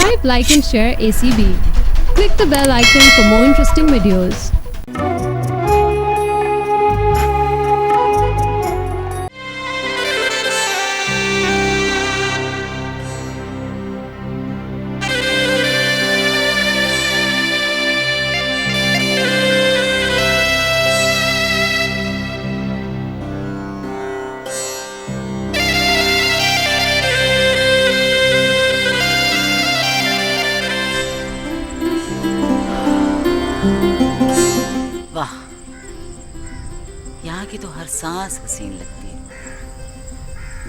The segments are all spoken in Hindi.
Subscribe, like and share ACB. Click the bell icon for more interesting videos. वाह, यहाँ की तो हर सांस हसीन लगती है।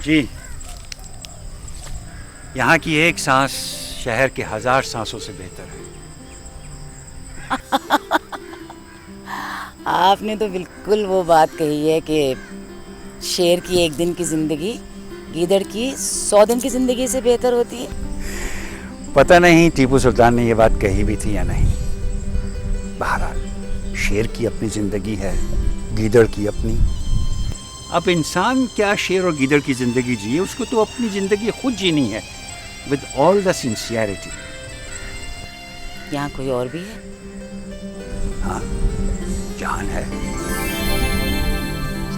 जी, यहाँ की एक सांस शहर के 1000 सांसों से बेहतर है। आपने तो बिल्कुल वो बात कही है कि शेर की एक दिन की जिंदगी गीदड़ की 100 दिन की जिंदगी से बेहतर होती है। पता नहीं टीपू सुल्तान ने ये बात कही भी थी या नहीं। बहरहाल शेर की अपनी जिंदगी है, गीदड़ की अपनी। अब इंसान क्या शेर और गीदड़ की जिंदगी जिए, उसको तो अपनी जिंदगी खुद जीनी है, विद ऑल द सिंसियरिटी। यहाँ कोई और भी है? हाँ, जान है।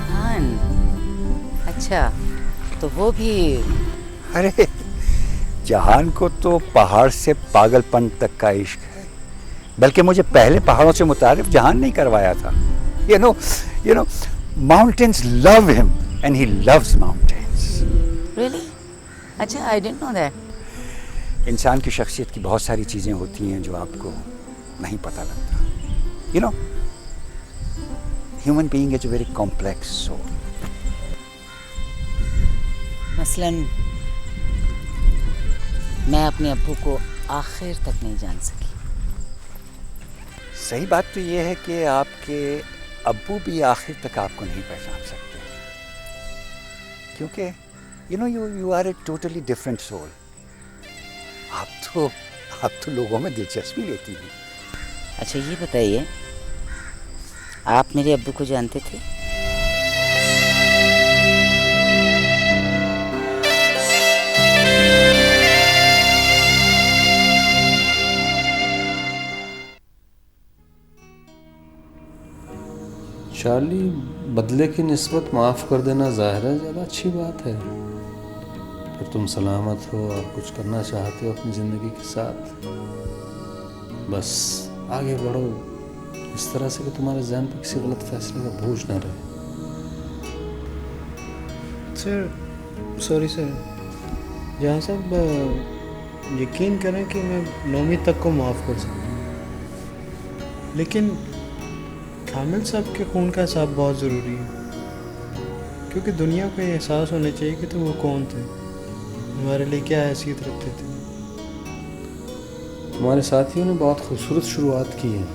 जान? अच्छा, तो वो भी? अरे, जहान को तो पहाड़ से पागलपन तक का इश्क है, बल्कि मुझे पहले पहाड़ों से मुतारिफ जहान नहीं करवाया था। You know, mountains love him and he loves mountains. Really? अच्छा, I didn't know that. इंसान की शख्सियत की बहुत सारी चीज़ें होती हैं जो आपको नहीं पता लगता। You know, human being is a very complex soul. मसलन मैं अपने अब्बू को आखिर तक नहीं जान सकी। सही बात तो ये है कि आपके अब्बू भी आखिर तक आपको नहीं पहचान सकते, क्योंकि you are a totally different soul. आप तो लोगों में दिलचस्पी लेती हैं। अच्छा, ये बताइए, आप मेरे अब्बू को जानते थे? चार्ली, बदले की निस्बत माफ़ कर देना ज़ाहिर है ज़्यादा अच्छी बात है। फिर तुम सलामत हो और कुछ करना चाहते हो अपनी ज़िंदगी के साथ, बस आगे बढ़ो इस तरह से कि तुम्हारे ज़हन पर किसी गलत फैसले का बोझ न रहे। सर, सॉरी सर, जहाँ साहब यकीन करें कि मैं 9वीं तक को माफ़ कर सकता हूँ, लेकिन कामिल साहब के खून का हिसाब बहुत ज़रूरी है, क्योंकि दुनिया को ये एहसास होना चाहिए कि वो कौन थे, हमारे लिए क्या हैसियत रखते थे। तुम्हारे साथियों ने बहुत खूबसूरत शुरुआत की है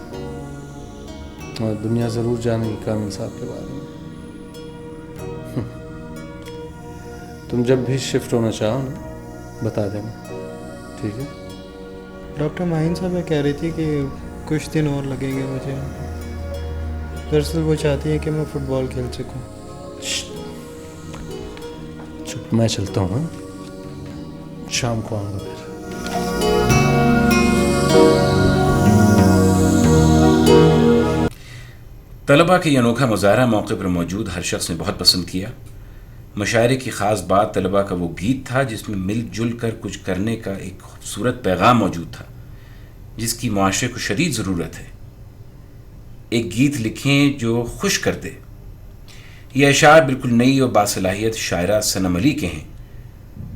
और दुनिया ज़रूर जानेगी कामिल साहब के बारे में। तुम जब भी शिफ्ट होना चाहो ना, बता देना, ठीक है? डॉक्टर माहिन साहब कह रही थी कि कुछ दिन और लगेंगे मुझे। दरअसल वो चाहती है कि मैं फुटबॉल खेल सकूं। चुप, मैं चलता हूँ, शाम को आऊँगा फिर। तलबा के ये अनोखा मुजाहरा मौके पर मौजूद हर शख्स ने बहुत पसंद किया। मुशायरे की ख़ास बात तलबा का वो गीत था जिसमें मिलजुल कर कुछ करने का एक खूबसूरत पैगाम मौजूद था, जिसकी मुआशरे को शदीद ज़रूरत है। एक गीत लिखें जो खुश कर दे। ये अशार बिल्कुल नई और बासलाहियत शायरा सनम अली के हैं।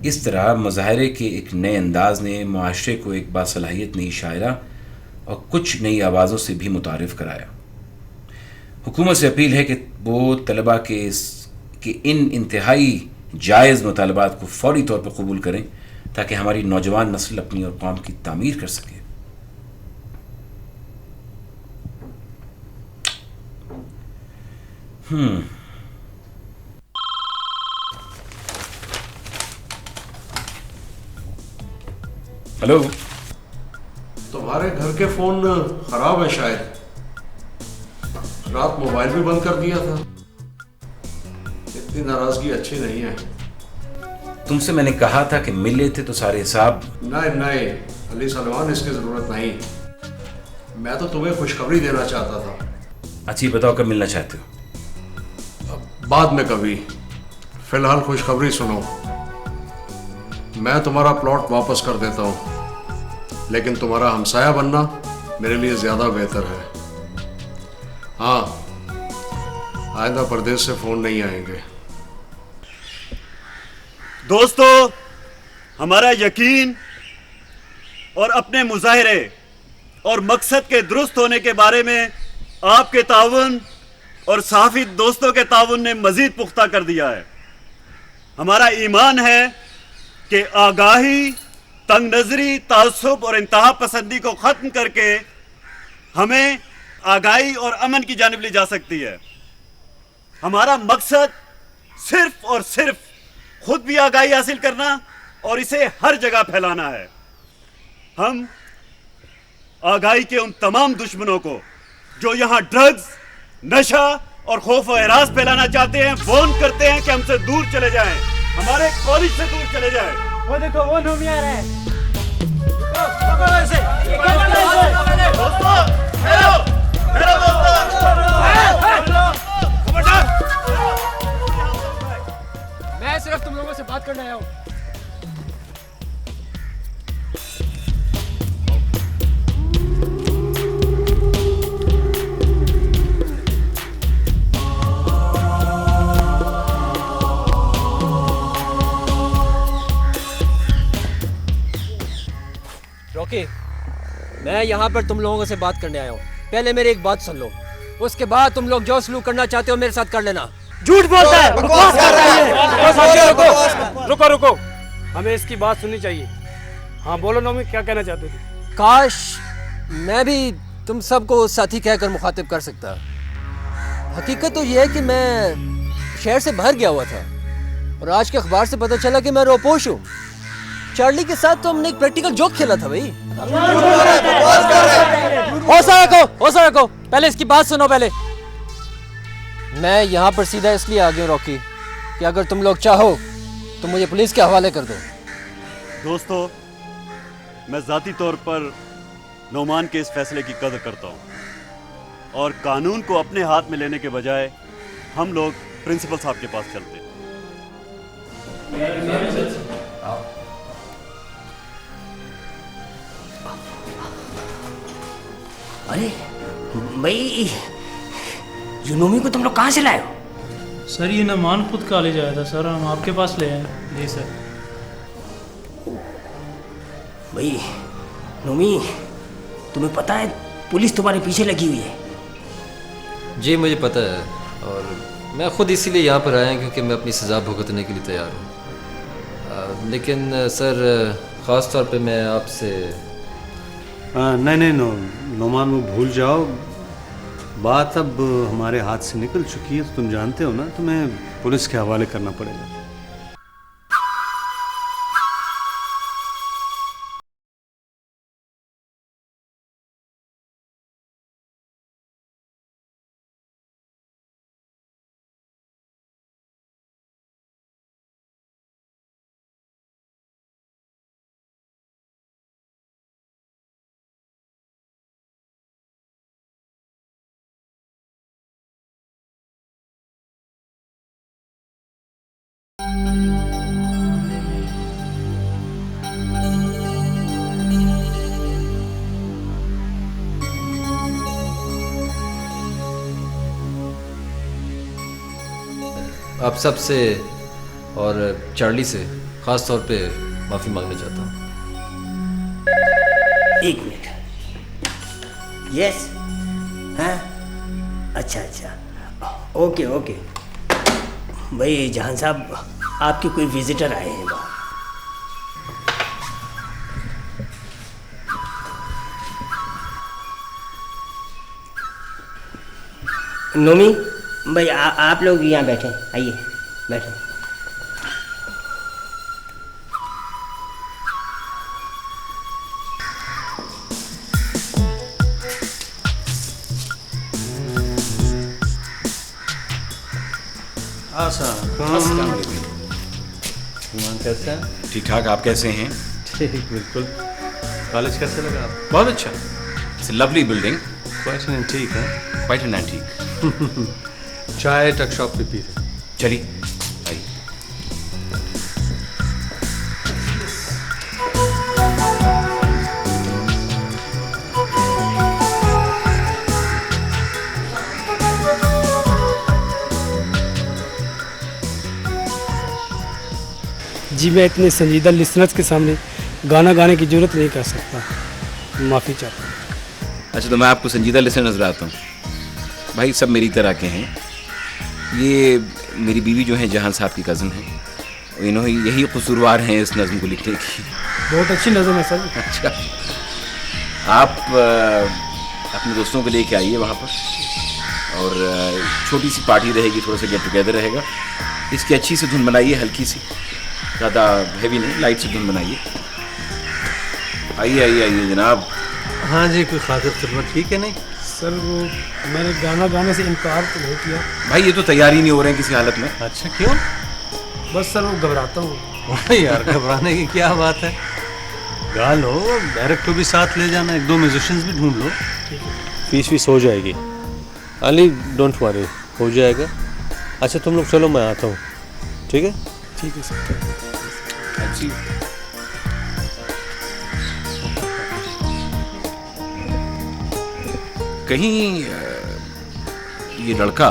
इस तरह मुजाहरे के एक नए अंदाज ने मुआशरे को एक बासलाहियत नई शायरा और कुछ नई आवाज़ों से भी मुतारिफ़ कराया। हुकूमत से अपील है कि वो तलबा के इन इंतहाई जायज़ मुतालबात को फ़ौरी तौर पर कबूल करें ताकि हमारी नौजवान नस्ल अपनी और कौम की तामीर कर सके। हेलो, तुम्हारे घर के फोन खराब है शायद, रात मोबाइल भी बंद कर दिया था। इतनी नाराजगी अच्छी नहीं है। तुमसे मैंने कहा था कि मिल लेते तो सारे हिसाब। नहीं नहीं अली सलमान, इसकी ज़रूरत नहीं। मैं तो तुम्हें खुशखबरी देना चाहता था। अच्छी बताओ कब मिलना चाहते हो? बाद में कभी, फिलहाल खुशखबरी सुनो। मैं तुम्हारा प्लॉट वापस कर देता हूँ, लेकिन तुम्हारा हमसाया बनना मेरे लिए ज़्यादा बेहतर है। हाँ, आइंदा परदेश से फ़ोन नहीं आएंगे। दोस्तों, हमारा यकीन और अपने मुजाहरे और मकसद के दुरुस्त होने के बारे में आपके ताउन और सहाफ़ी दोस्तों के ताउन ने मज़ीद पुख्ता कर दिया है। हमारा ईमान है कि आगाही, तंग नज़री, तासुब और इंतहा पसंदी को ख़त्म करके हमें आगाही और अमन की जानिब ले जा सकती है। हमारा मकसद सिर्फ और सिर्फ खुद भी आगाही हासिल करना और इसे हर जगह फैलाना है। हम आगाही के उन तमाम दुश्मनों को जो यहाँ ड्रग्स, नशा और खौफ व हरास फैलाना चाहते हैं, वार्न करते हैं कि हमसे दूर चले जाएं, हमारे कॉलेज से दूर चले जाएं। वो देखो, वो नूमी आ रहा है। मैं सिर्फ तुम लोगों से बात करने आया हूँ। रॉकी, मैं यहाँ पर तुम लोगों से बात करने आया हूँ। पहले मेरी एक बात सुन लो, उसके बाद तुम लोग जो सलूक करना चाहते हो मेरे साथ कर लेना। झूठ बोलता है, बकवास कर रहा है। रुको रुको, हमें इसकी बात सुननी चाहिए। हाँ बोलो नौमी, क्या कहना चाहते थे? काश मैं भी तुम सबको साथी कहकर मुखातिब कर सकता। हकीकत तो यह है कि मैं शहर से बाहर गया हुआ था और आज के अखबार से पता चला कि मैं रोपोश हूँ। चार्ली के साथ तो हमने एक प्रैक्टिकल जोक खेला था भाई। हौसला रखो, पहले इसकी बात सुनो। पहले मैं यहाँ पर सीधा इसलिए आ गया रॉकी कि अगर तुम लोग चाहो तो मुझे पुलिस के हवाले कर दो। दोस्तों, मैं ज़ाती तौर पर नौमान के इस फैसले की कदर करता हूँ और कानून को अपने हाथ में लेने के बजाय हम लोग प्रिंसिपल साहब के पास चलते हैं। अरे भाई, यूनोमी को तुम लोग कहाँ से लाए हो? सर ये नमान खुद कॉलेज आया था सर, हम आपके पास ले आए। जी सर। भाई नोमी, तुम्हें पता है पुलिस तुम्हारे पीछे लगी हुई है? जी मुझे पता है, और मैं ख़ुद इसीलिए यहाँ पर आया क्योंकि मैं अपनी सज़ा भुगतने के लिए तैयार हूँ। लेकिन सर ख़ास तौर पे मैं आपसे नहीं नोमान, वो भूल जाओ। बात अब हमारे हाथ से निकल चुकी है, तो तुम जानते हो ना, तुम्हें पुलिस के हवाले करना पड़ेगा। आप सब से और चार्ली से ख़ास तौर पे माफ़ी मांगना चाहता हूँ। एक मिनट। यस, हाँ, अच्छा, ओके। भाई जहान साहब, आपके कोई विजिटर आए हैं बाहर। नोमी भाई, आप लोग यहाँ बैठे, आइए बैठे। कैसे हैं? ठीक ठाक, आप कैसे हैं? ठीक, बिल्कुल। कॉलेज कैसे लगा आप? बहुत अच्छा। It's a lovely building. Quite an antique है। Quite an antique. चाय टक शॉप पे पी रहे। चलिए आइए। जी मैं इतने संजीदा लिसनर्स के सामने गाना गाने की जरूरत नहीं कर सकता, माफ़ी चाहता हूँ। अच्छा, तो मैं आपको संजीदा लिसनर नजर आता हूँ? भाई सब मेरी तरह के हैं। ये मेरी बीवी जो है जहां साहब की कज़न है, इन्होंने यही कसूरवार हैं इस नज़म को लिखने की। बहुत अच्छी नज़म है सर। अच्छा, आप अपने दोस्तों को लेके आइए वहाँ पर, और छोटी सी पार्टी रहेगी, थोड़ा सा गेट टुगेदर रहेगा। इसकी अच्छी सी धुन बनाइए, हल्की सी, ज़्यादा हैवी नहीं, लाइट सी धुन बनाइए। आइए आइए आइए जनाब। हाँ जी, कोई खातिर खिदमत ठीक है? नहीं सर, वो मैंने गाना गाने से इनकार तो नहीं किया। भाई ये तो तैयारी नहीं हो रहे हैं किसी हालत में। अच्छा, क्यों? बस सर वो घबराता हूँ। यार घबराने की क्या बात है, गा लो। डायरेक्टर भी साथ ले जाना, एक दो म्यूजिशियंस भी ढूंढ लो। फीस हो जाएगी। अली डोंट वरी, हो जाएगा। अच्छा तुम लोग चलो, मैं आता हूँ। ठीक है? ठीक है सर। अच्छी। कहीं ये लड़का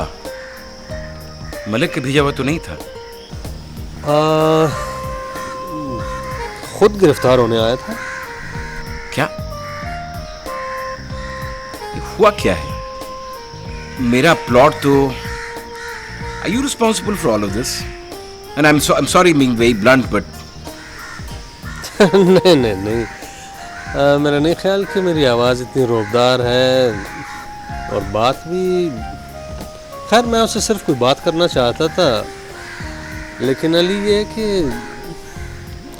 मलिक के भेजा हुआ तो नहीं था? खुद गिरफ्तार होने आया था। क्या? ये हुआ क्या है? मेरा प्लॉट तो... Are you responsible for all of this? And I'm sorry being very blunt, but... नहीं, मेरा नहीं ख्याल कि मेरी आवाज़ इतनी रोबदार है, और बात भी... खैर मैं उससे सिर्फ कोई बात करना चाहता था, लेकिन अली ये कि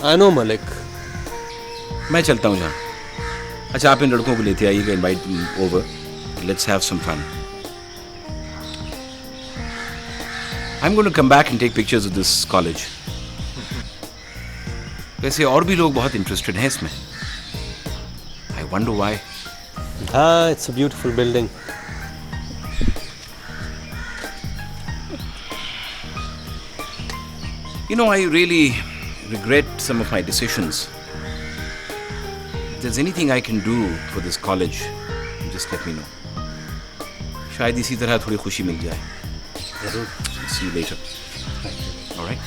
आई नो मलिक। मैं चलता हूँ जहाँ। अच्छा, आप इन लड़कों को लेते आइएगा, invite over, let's have some fun. I'm going to come back and take pictures of this college. वैसे और भी लोग बहुत इंटरेस्टेड हैं इसमें। I wonder why. हाँ, it's a beautiful building. You know, I really regret some of my decisions. If there's anything I can do for this college, just let me know. शायद इसी तरह थोड़ी खुशी मिल जाए। जरूर। See you later. All right.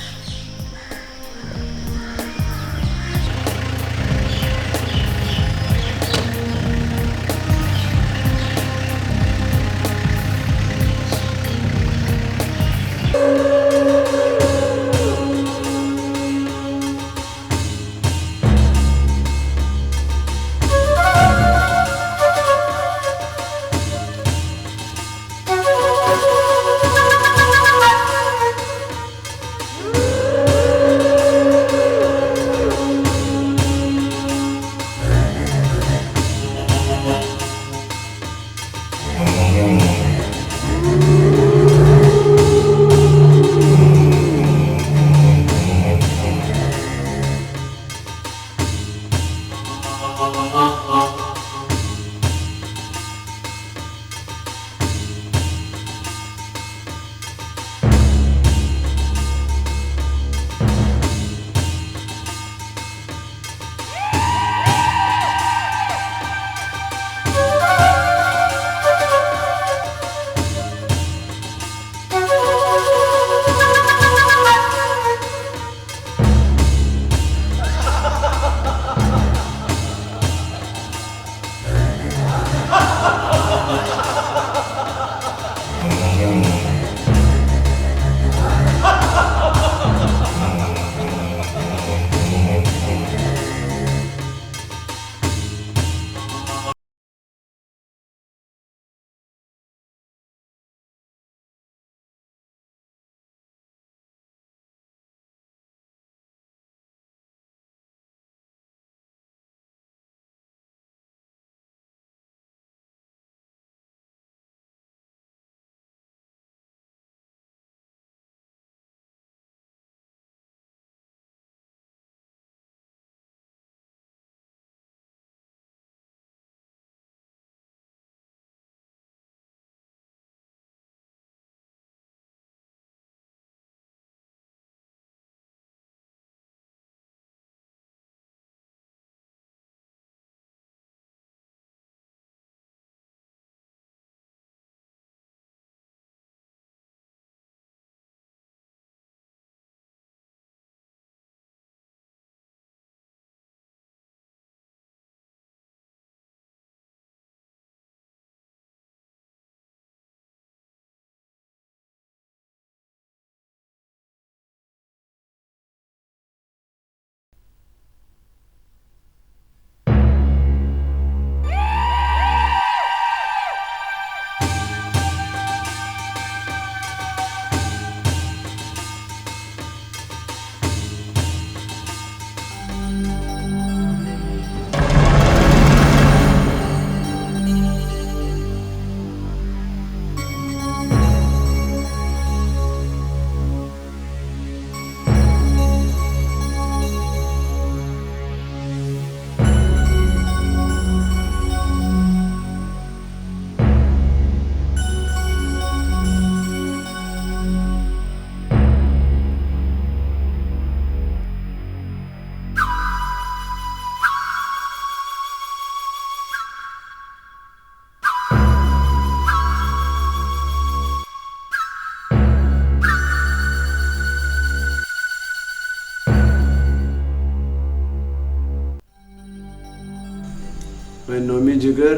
भाई नोमी जिगर,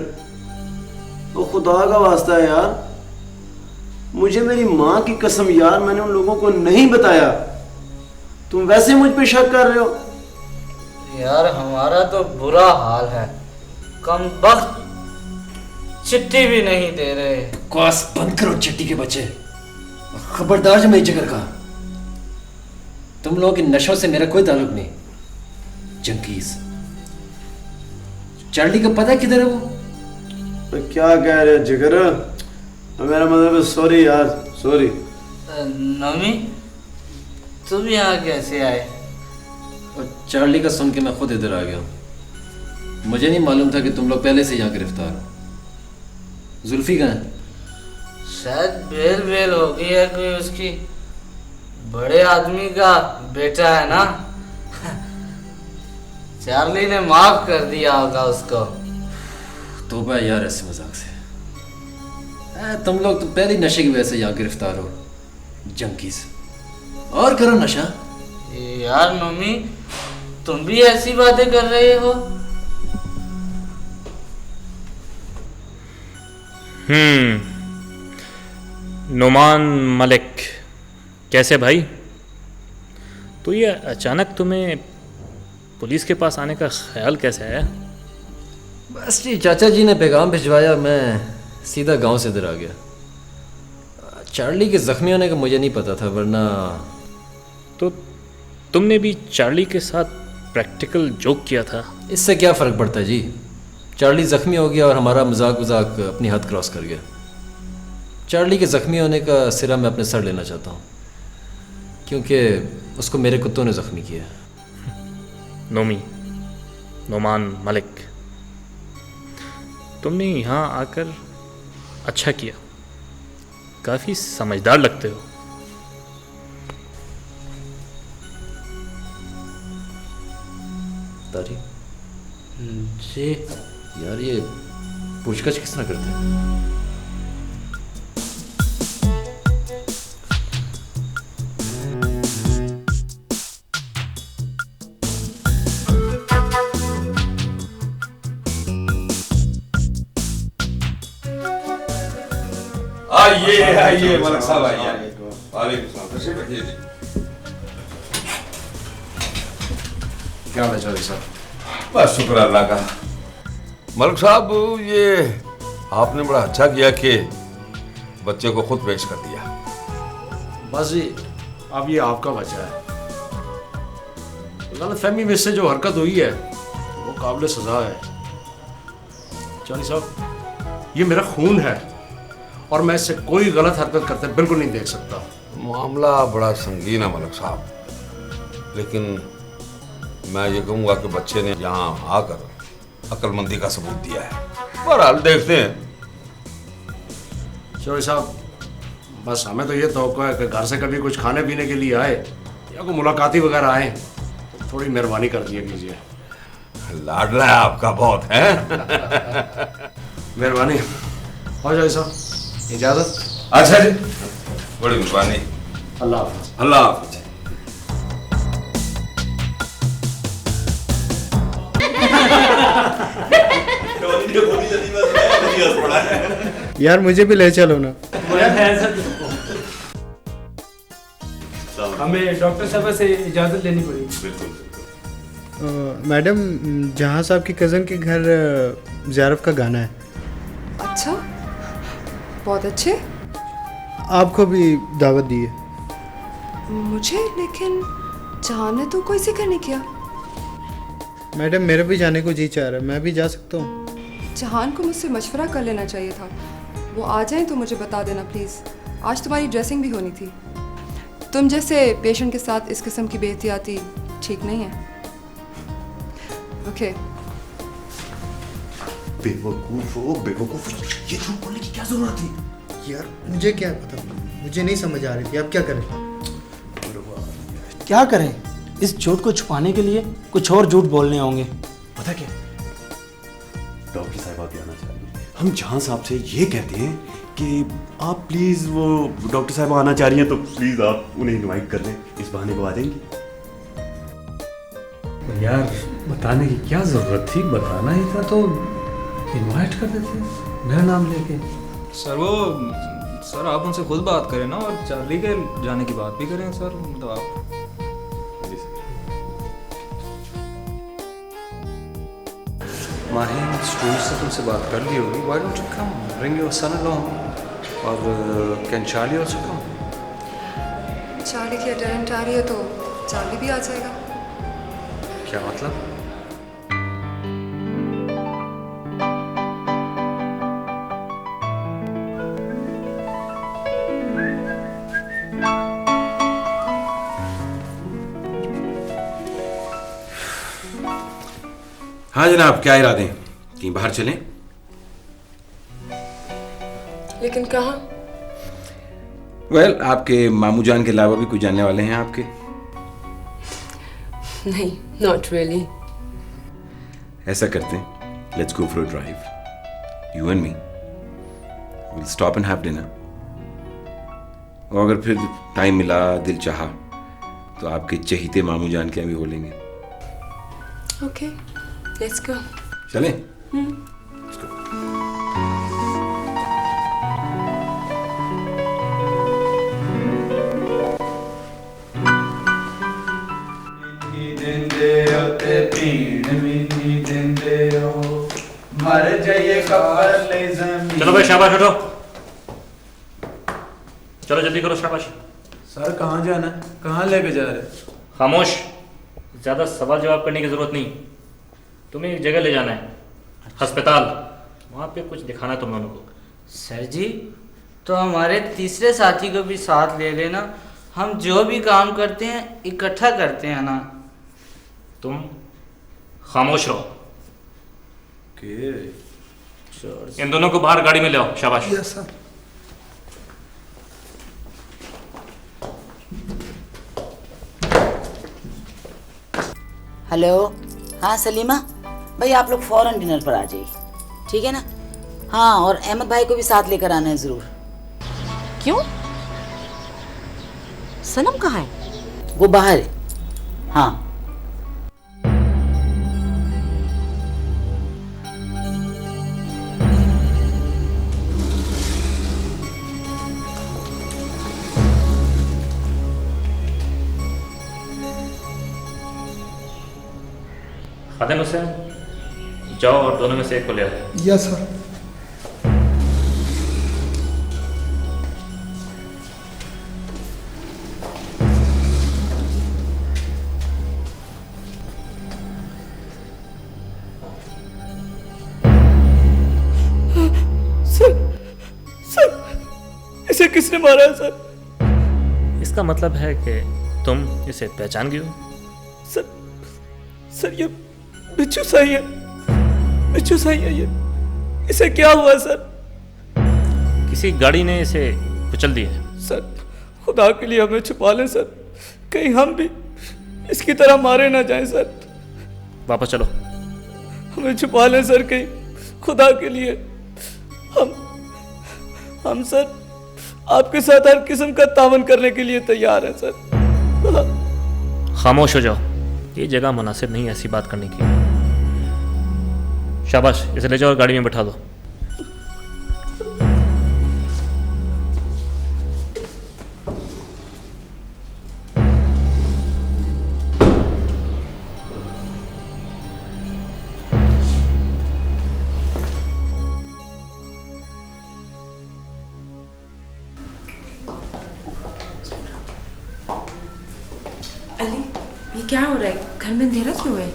वो खुदा का वास्ता है यार, मुझे मेरी माँ की कसम यार, मैंने उन लोगों को नहीं बताया। तुम वैसे मुझ पे शक कर रहे हो? यार हमारा तो बुरा हाल है, कम वक्त चिट्ठी भी नहीं दे रहे। बकवास बंद करो चिट्ठी के बच्चे। खबरदार जो मेरी जिगर का, तुम लोगों के नशों से मेरा कोई ताल्लुक नहीं। जंकीज, चार्ली का पता है किधर है वो? तो क्या कह रहे जिगर? मेरा मतलब सॉरी यार, सॉरी। नमी तुम यहाँ कैसे आए? और चार्ली का सुन के मैं खुद इधर आ गया। मुझे नहीं मालूम था कि तुम लोग पहले से यहाँ गिरफ्तार हो। जुल्फी कहाँ है? शायद बेल हो गई है कोई उसकी। बड़े आदमी का बेटा है ना। चार्ली ने माफ कर दिया होगा उसको। तौबा यार ऐसे मजाक से। तुम लोग तो पहले नशे की वजह से यहाँ गिरफ्तार हो। जंकीज, और करो नशा। यार नोमी, तुम भी ऐसी बातें कर रहे हो? नुमान मलिक, कैसे भाई? तो ये अचानक तुम्हें पुलिस के पास आने का ख्याल कैसे आया? बस जी, चाचा जी ने पैगाम भिजवाया, मैं सीधा गांव से इधर आ गया। चार्ली के जख्मी होने का मुझे नहीं पता था, वरना। तो तुमने भी चार्ली के साथ प्रैक्टिकल जोक किया था? इससे क्या फ़र्क पड़ता है जी? चार्ली ज़ख्मी हो गया और हमारा मजाक अपनी हद क्रॉस कर गया। चार्ली के ज़ख्मी होने का सिरा मैं अपने सर लेना चाहता हूँ, क्योंकि उसको मेरे कुत्तों ने ज़ख्मी किया। नुमान मलिक, तुमने यहाँ आकर अच्छा किया, काफ़ी समझदार लगते हो। तारी जी यार, ये पूछताछ किस तरह करते हैं? आइए मलिक साहब, आइए। वालेकुम सलाम, तशरीफ रखिए जी। क्या हाल है चौधरी साहब? बस शुक्र अल्लाह का। मलिक साहब, ये आपने बड़ा अच्छा किया कि बच्चे को खुद पेश कर दिया। बस जी, अब ये आपका बच्चा है। गलतफहमी में से जो हरकत हुई है वो काबिल सजा है। चौधरी साहब, ये मेरा खून है और मैं इससे कोई गलत हरकत करते बिल्कुल नहीं देख सकता। मामला बड़ा संगीन है मलिक साहब, लेकिन मैं ये कहूँगा कि बच्चे ने यहाँ आकर अक्लमंदी का सबूत दिया है। बहरहाल देखते हैं। चौधरी साहब, बस हमें तो ये तवक्को है कि घर से कभी कुछ खाने पीने के लिए आए या कोई मुलाकाती वगैरह आए तो थोड़ी मेहरबानी कर दिया कीजिए। लाडला है आपका बहुत है। मेहरबानी। हो चौधरी साहब, इजाजत। अच्छा जी, बड़ी मेहरबानी। अल्लाह हाफ़िज़। अल्लाह हाफ़िज़। यार मुझे भी ले चलो ना। हमें डॉक्टर साहब से इजाज़त लेनी पड़ेगी। मैडम, जहाँ साहब की कज़न के घर ज़ियारत का गाना है। अच्छा, बहुत अच्छे। आपको भी दावत दी है। मुझे? लेकिन जाने तो कोई जिक्र नहीं किया। मैडम, मेरा भी जाने को जी चाह रहा है, मैं भी जा सकता हूँ। जहान को मुझसे मशवरा कर लेना चाहिए था। वो आ जाएं तो मुझे बता देना प्लीज़। आज तुम्हारी ड्रेसिंग भी होनी थी। तुम जैसे पेशेंट के साथ इस किस्म की बेहतियाती ठीक नहीं है। ओके। बेवकूफ, ये झूठ बोलने की क्या जरूरत थी? यार मुझे क्या पता, मुझे नहीं समझ आ रही थी। अब क्या करें? क्या करें? इस झूठ को छुपाने के लिए कुछ और झूठ बोलने होंगे। पता क्या, डॉक्टर साहब भी आना चाहिए। हम जहां साहब से ये कहते हैं कि आप प्लीज़, वो डॉक्टर साहब आना चाह रही हैं तो प्लीज़ आप उन्हें इनवाइट कर लें, इस बहाने वो आ जाएंगी। यार बताने की क्या ज़रूरत थी? बताना ही था तो इनवाइट कर देते, मेरा नाम लेके। सर आप उनसे खुद बात करें ना, और चार्ली के जाने की बात भी करें सर, मतलब आप। माहिन स्कूल से तुमसे बात कर ली होगी। Why don't you come? Bring your son along. और can Charlie also come? Charlie की अटेंडेंट आ रही है तो चार्ली भी आ जाएगा। क्या मतलब? हाँ जनाब, क्या इरादे हैं? कहीं बाहर चलें? लेकिन कहाँ? वेल, आपके मामू जान के अलावा भी कुछ जानने वाले हैं आपके? नहीं, नॉट रियली। ऐसा करते हैं, let's go for a drive, you and me, will stop and have dinner, और अगर फिर टाइम मिला, दिल चाहा, तो आपके चहीते मामू जान के यहाँ भी हो लेंगे। Okay, let's go. चलें? चलो भाई, शाबाश, उठो। चलो जल्दी करो, शाबाश। सर कहाँ जाना है? कहाँ लेके जा रहे? खामोश, ज्यादा सवाल जवाब करने की जरूरत नहीं। तुम्हें एक जगह ले जाना है, अस्पताल। वहाँ पे कुछ दिखाना है तुम दोनों को। सर जी, तो हमारे तीसरे साथी को भी साथ ले लेना, हम जो भी काम करते हैं इकट्ठा करते हैं ना। तुम खामोश रहो। इन दोनों को बाहर गाड़ी में ले आओ, शाबाश। Yes sir. हेलो, हाँ सलीमा भाई, आप लोग फौरन डिनर पर आ जाइए, ठीक है ना? हाँ, और अहमद भाई को भी साथ लेकर आना है ज़रूर। क्यों? सनम कहाँ है? वो बाहर है। हाँ। खादिम हुसैन, जाओ और दोनों में से एक को ले आओ। Yes sir. इसे किसने मारा है सर? इसका मतलब है कि तुम इसे पहचान गए हो? सर ये बिच्छू सही है, बिच्छू सही है ये। इसे क्या हुआ सर? किसी गाड़ी ने इसे कुचल दिया है। सर खुदा के लिए हमें छुपा लें सर, कहीं हम भी इसकी तरह मारे ना जाएं सर। वापस चलो। हमें छुपा लें सर, कहीं खुदा के लिए। हम सर आपके साथ हर किस्म का तावन करने के लिए तैयार हैं सर। खामोश हो जाओ, ये जगह मुनासिब नहीं है ऐसी बात करने की। शाबाश, इसे ले जाओ और गाड़ी में बैठा दो। अली, ये क्या हो रहा है? घर में अंधेरा क्यों है?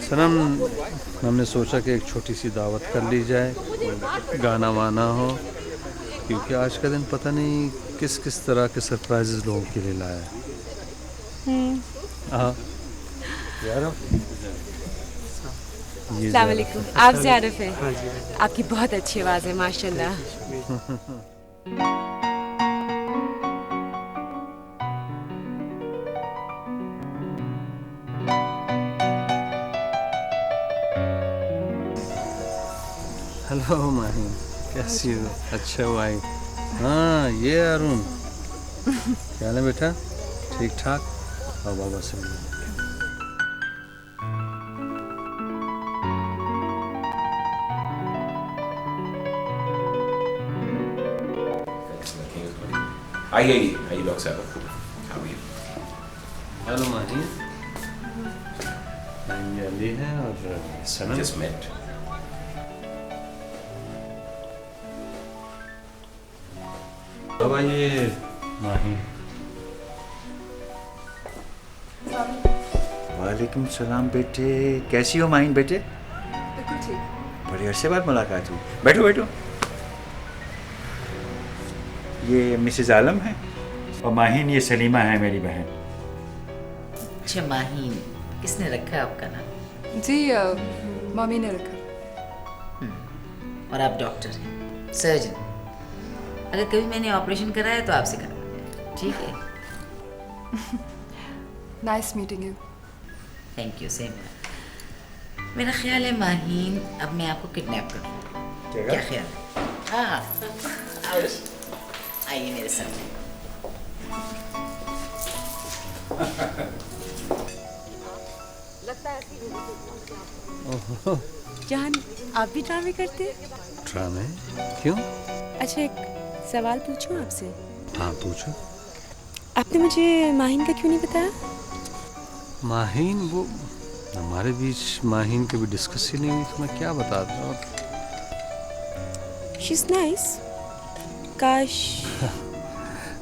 सनम, हमने सोचा कि एक छोटी सी दावत कर ली जाए, गाना वाना हो, क्योंकि आज का दिन पता नहीं किस किस तरह के सरप्राइजेस लोगों के लिए लाया है। हाँ यार, अस्सलाम वालेकुम। आप ज़ारफ हैं? आपकी बहुत अच्छी आवाज़ है माशाल्लाह। हेलो माही, कैसी हो? अच्छा हो आई। हाँ ये अरुण, क्या हाल है बेटा? ठीक ठाक? और बाबा से मिलो। आइए डॉक्टर साहब। हेलो माही, ये अली है और सनम। Just met. बाबा ये माही। वालेकुम सलाम बेटे, कैसी हो माहिन बेटे? बिल्कुल ठीक। बड़े अरसे बाद मुलाकात हुई। बैठो बैठो। ये मिसेज आलम है और माहिन ये सलीमा है मेरी बहन। अच्छा माहीन, किसने रखा है आपका नाम? जी मामी ने रखा। और आप डॉक्टर हैं, सर्जन। अगर कभी मैंने ऑपरेशन कराया तो आपसे करा, ठीक है? Nice meeting you. Thank you, same. मेरा ख्याल है माहीन, अब मैं आपको किडनैप करूँ। क्या ख्याल है? हाँ, आइए मेरे सामने। जान, आप भी ड्रामे करते हैं? ड्रामे? क्यों? अच्छा, एक सवाल पूछूं आपसे? हाँ पूछो। आपने मुझे माहिन का क्यों नहीं बताया? माहिन, वो हमारे बीच माहिन की भी डिस्कस ही नहीं हुई, तो मैं क्या बताता। और शी इज नाइस। काश।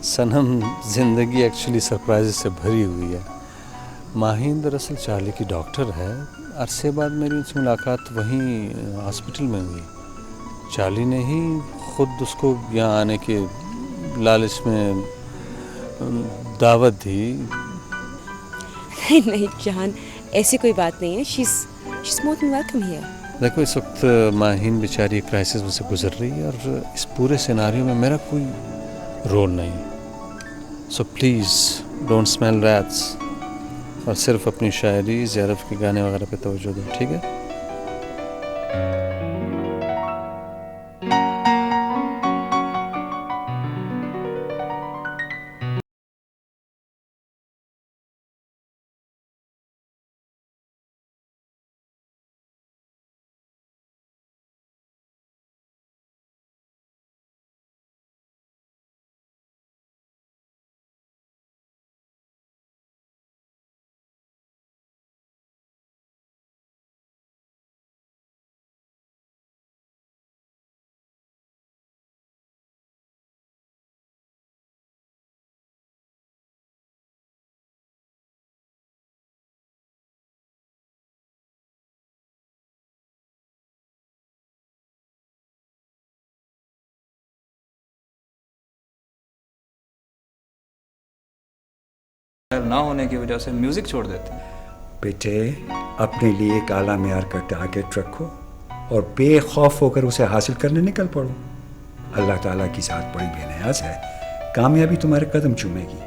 सनम, जिंदगी एक्चुअली सरप्राइज से भरी हुई है। माहिन दरअसल चार्ली की डॉक्टर है। अरसे बाद मेरी उनसे मुलाकात वहीं हॉस्पिटल में हुई। चार्ली ने ही खुद उसको यहाँ आने के लालच में दावत दी। नहीं जान, ऐसी कोई बात नहीं है। She is more than welcome here. देखो, इस वक्त माहिन बेचारी क्राइसिस में से गुजर रही है और इस पूरे सिनारियो में मेरा कोई रोल नहीं। So please don't smell rats और सिर्फ अपनी शायरी, ज़ारफ के गाने वगैरह पे तवज्जो दो, ठीक है? ना होने की वजह से म्यूजिक छोड़ देते हैं। बेटे, अपने लिए एक आला मेयार का टारगेट रखो और बेखौफ होकर उसे हासिल करने निकल पड़ो। अल्लाह ताला की ज़ात बड़ी बेनियाज है, कामयाबी तुम्हारे कदम चूमेगी।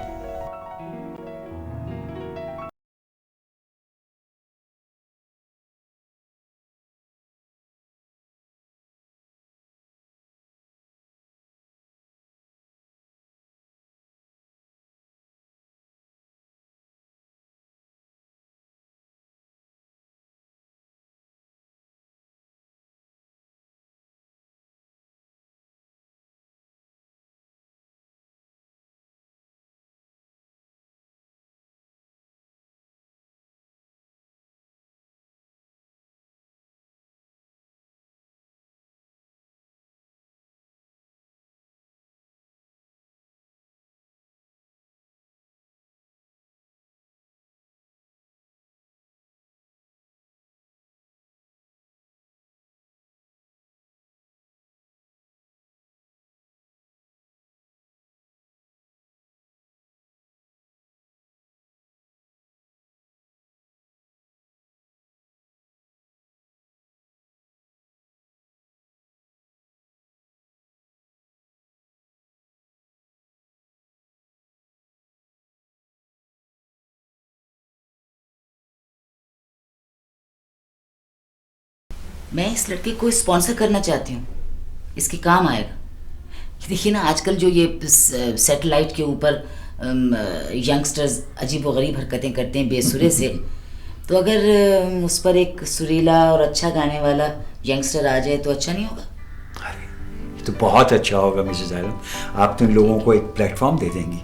मैं इस लड़के को स्पॉन्सर करना चाहती हूँ, इसके काम आएगा। देखिए ना, आजकल जो ये सैटेलाइट के ऊपर यंगस्टर्स अजीब व गरीब हरकतें करते हैं बेसुरे से, तो अगर उस पर एक सुरीला और अच्छा गाने वाला यंगस्टर आ जाए तो अच्छा नहीं होगा? तो बहुत अच्छा होगा मिसेस आलम। आप तो इन लोगों को एक प्लेटफॉर्म दे देंगी,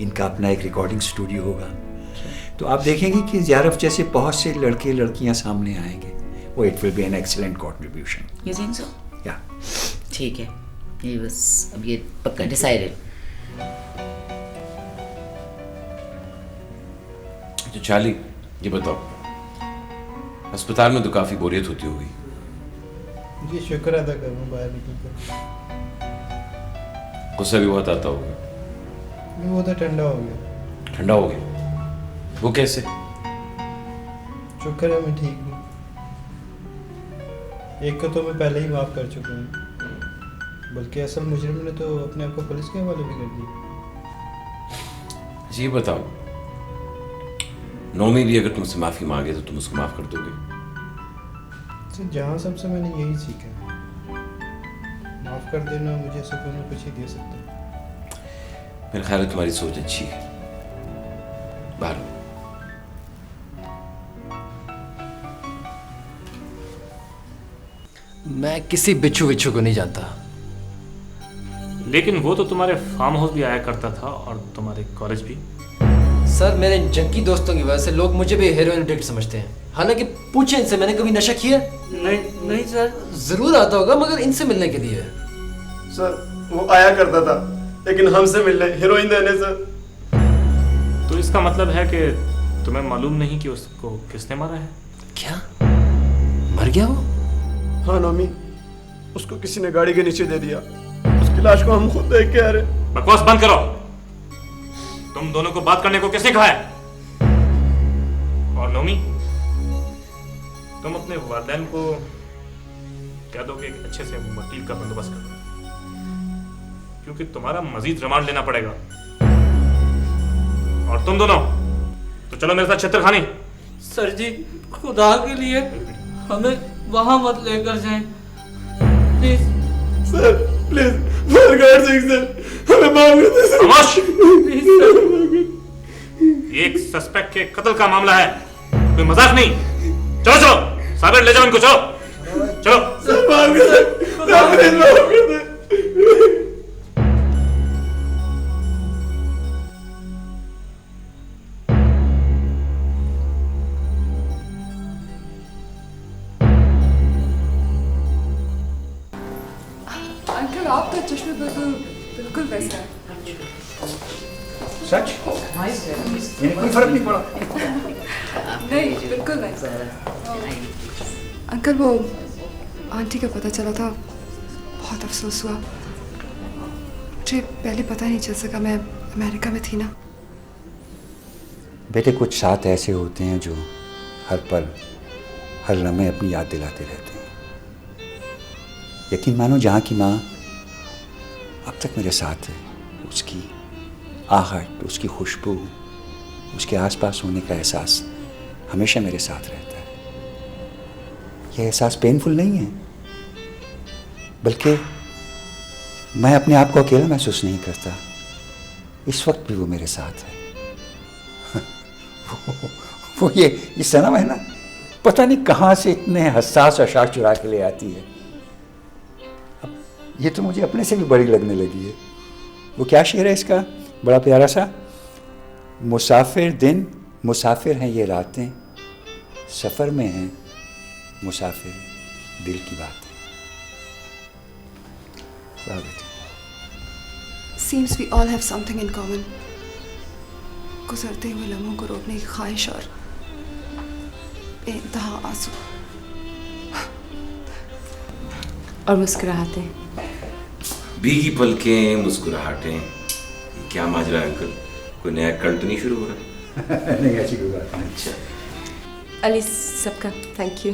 इनका अपना एक रिकॉर्डिंग स्टूडियो होगा, तो आप देखेंगे कि ज़ारफ जैसे बहुत से लड़के लड़कियां सामने आएंगे। वो it will be an excellent contribution. You think so? या ठीक है, ये बस अब ये पक्का डिसाइडेड। तो चार्ली, ये बताओ, अस्पताल में तो काफी बोरियत होती होगी। जी शुक्र अदा करूँ बाहर निकलकर। गुस्सा भी बहुत आता होगा। नहीं, वो तो ठंडा हो गया। ठंडा हो गया? वो कैसे? शुक्र है मैं ठीक हूँ। एक को तो मैं पहले ही माफ़ कर चुका हूँ, बल्कि असल मुजरिम ने तो अपने आप को पुलिस के हवाले भी कर दिया। ये बताओ, नौमी भी अगर तुमसे माफ़ी मांगे तो तुम उसको माफ़ कर दोगे? जहाँ सबसे मैंने यही सीखा, माफ़ कर देना मुझे सुकून कुछ ही दे सकता है। मेरा ख्याल है तुम्हारी सोच अच्छी है। बाहर मैं किसी बिच्छू विच्छू को नहीं जानता। लेकिन वो तो तुम्हारे फार्म हाउस भी आया करता था और तुम्हारे कॉलेज भी। सर, मेरे जंकी दोस्तों की वजह से लोग मुझे भी हेरोइन एडिक्ट समझते हैं। हालांकि पूछे इनसे, मैंने कभी नशा किया? नहीं सर। जरूर आता होगा, मगर इनसे मिलने के लिए। सर वो आया करता था, लेकिन हमसे मिलने, हेरोइन देने सर। तो इसका मतलब है कि तुम्हें मालूम नहीं कि उसको किसने मारा है? क्या मर गया वो? हाँ नौमी, उसको किसी ने गाड़ी के नीचे दे दिया। उसकी लाश को हम खुद देख के आ रहे। बकवास बंद करो। तुम दोनों को बात करने को किसने कहा है? और नौमी, तुम अपने वालिदैन को कह दो कि एक अच्छे से वकील का बंदोबस्त करो, क्योंकि तुम्हारा मजीद रिमांड लेना पड़ेगा। और तुम दोनों तो चलो मेरे साथ छत्तरखानी। सर जी, खुदा के लिए हमें वहां मत लेकर जाएं, please. Sir please, for God sake sir, हमें माफ कर दे सर। खामोश। Please sir. ये एक सस्पेक्ट के कत्ल का मामला है, कोई मजाक नहीं। चलो चलो सागर ले जाओ इनको, चलो चलो। सर माफ कर दे, सर प्लीज माफ कर दे। अंकल आपका चश्मे बिल्कुल वैसा है। सच? यानी कोई फर्क नहीं पड़ा? नहीं, बिल्कुल नहीं। अंकल वो आंटी का पता चला था, बहुत अफसोस हुआ। मुझे पहले पता नहीं चल सका, मैं अमेरिका में थी ना। बेटे, कुछ साथ ऐसे होते हैं जो हर पल हर लम्हे अपनी याद दिलाते रहते हैं। यकीन मानो, जहाँ की माँ अब तक मेरे साथ है, उसकी आहट, उसकी खुशबू, उसके आसपास होने का एहसास हमेशा मेरे साथ रहता है। यह एहसास पेनफुल नहीं है, बल्कि मैं अपने आप को अकेला महसूस नहीं करता। इस वक्त भी वो मेरे साथ है। वो ये सनम है ना, पता नहीं कहाँ से इतने हसास अशार चुरा के ले आती है। अब ये तो मुझे अपने से भी बड़ी लगने लगी है। वो क्या शेर है इसका, बड़ा प्यारा सा, मुसाफिर दिन मुसाफिर हैं ये रातें, सफ़र में हैं मुसाफिर दिल की बातें। Seems we all have something in common. गुजरते हुए लम्हों को रोकने की ख्वाहिश और बेइंतहा आंसू और मुस्कुराहटे। भीगी पलकें, मुस्कुराहटें, क्या माजरा है अंकल? कोई नया कल्ट नहीं शुरू हो रहा? नहीं, ऐसी कोई बात नहीं। अली सबका थैंक यू।